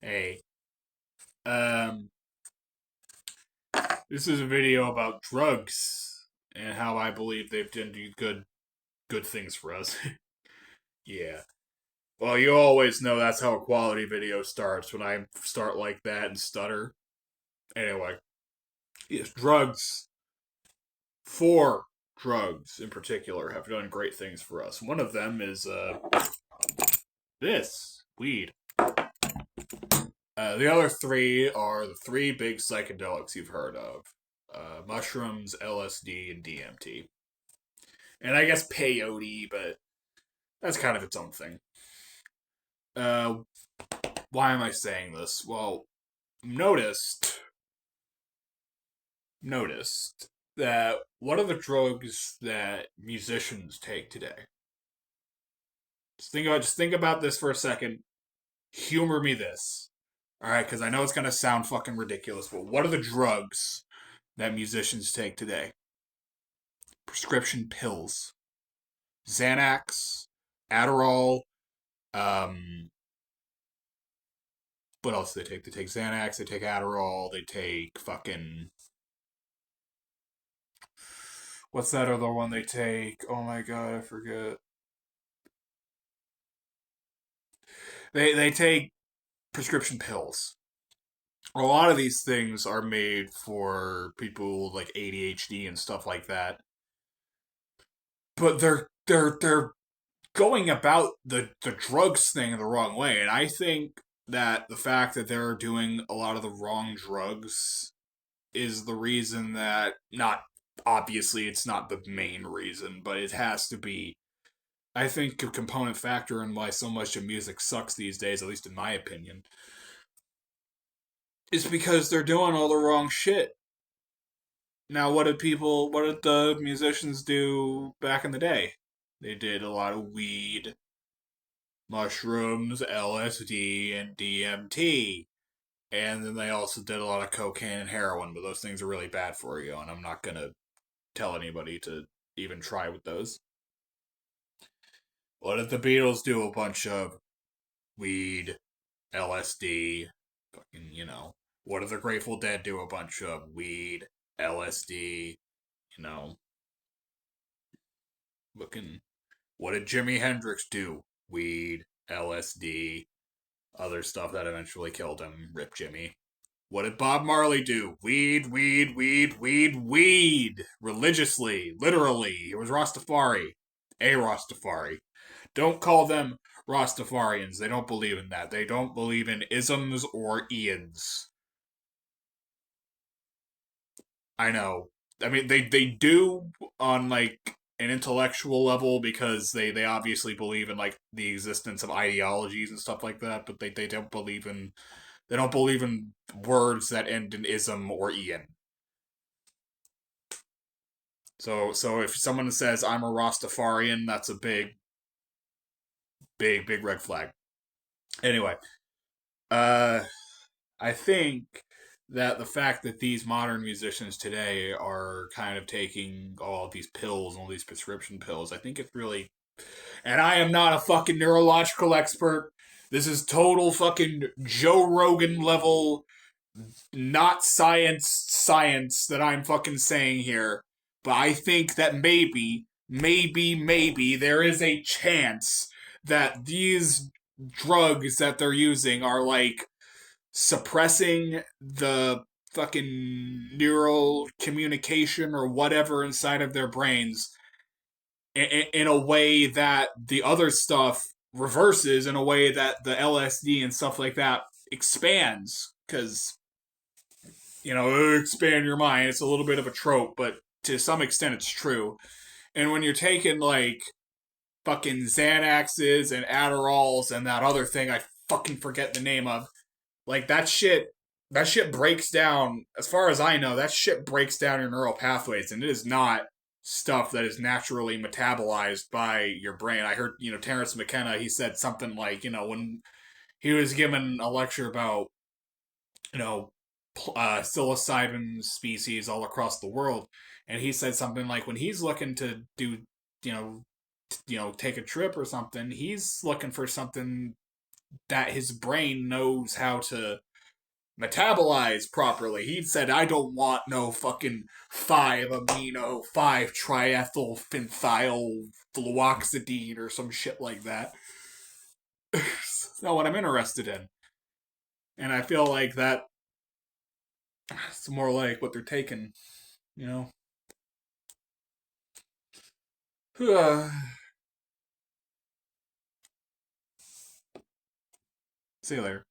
Hey, um, this is a video about drugs and how I believe they've done good things for us. Yeah. Well, you always know that's how a quality video starts when I start like that and stutter. Anyway, yes, drugs. Four drugs in particular have done great things for us. One of them is this weed. The other three are the three big psychedelics you've heard of: mushrooms, LSD, and DMT. And I guess peyote, but that's kind of its own thing. Uh, why am I saying this? Well, noticed noticed that what are the drugs that musicians take today? Just think about this for a second. Humor me this. All right, because I know it's gonna sound fucking ridiculous, but what are the drugs that musicians take today? Prescription pills, Xanax, Adderall. What else do they take? They take Xanax. They take Adderall. They take fucking what's that other one they take? Oh my god, I forget. They take prescription pills. A lot of these things are made for people like ADHD and stuff like that. But they're going about the drugs thing the wrong way. And I think that the fact that they're doing a lot of the wrong drugs is the reason that not obviously it's not the main reason, but it has to be I think a component factor in why so much of music sucks these days, at least in my opinion, is because they're doing all the wrong shit. Now, what did the musicians do back in the day? They did a lot of weed, mushrooms, LSD, and DMT. And then they also did a lot of cocaine and heroin, but those things are really bad for you, and I'm not gonna tell anybody to even try with those. What did the Beatles do? A bunch of weed, LSD, fucking, What did the Grateful Dead do? A bunch of weed, LSD, you know, looking. What did Jimi Hendrix do? Weed, LSD, other stuff that eventually killed him. Rip Jimmy. What did Bob Marley do? Weed, weed, weed, weed, weed. Religiously, literally. He was Rastafari. A Rastafari. Don't call them Rastafarians. They don't believe in that. They don't believe in isms or Ians. I know. I mean, they do on like an intellectual level because they obviously believe in like the existence of ideologies and stuff like that, but they don't believe in words that end in ism or ian. So if someone says I'm a Rastafarian, that's a big red flag. Anyway, uh I think that the fact that these modern musicians today are kind of taking all these pills, all these prescription pills, I think it's really. And I am not a fucking neurological expert. This is total fucking Joe Rogan level, not science that I'm fucking saying here. But I think that maybe there is a chance that these drugs that they're using are like suppressing the fucking neural communication or whatever inside of their brains in a way that the other stuff reverses in a way that the LSD and stuff like that expands because expand your mind. It's a little bit of a trope, but to some extent it's true. And when you're taking like fucking Xanaxes and Adderalls and that other thing I fucking forget the name of, like that shit breaks down. As far as I know, that shit breaks down your neural pathways, and it is not stuff that is naturally metabolized by your brain. I heard, Terrence McKenna. He said something like, when he was given a lecture about, you know, psilocybin species all across the world, and he said something like when he's looking to do, take a trip or something, he's looking for something that his brain knows how to metabolize properly. He said, I don't want no fucking 5-amino, 5-triethyl fluoxetine or some shit like that. That's not what I'm interested in. And I feel like it's more like what they're taking, you know? See you later.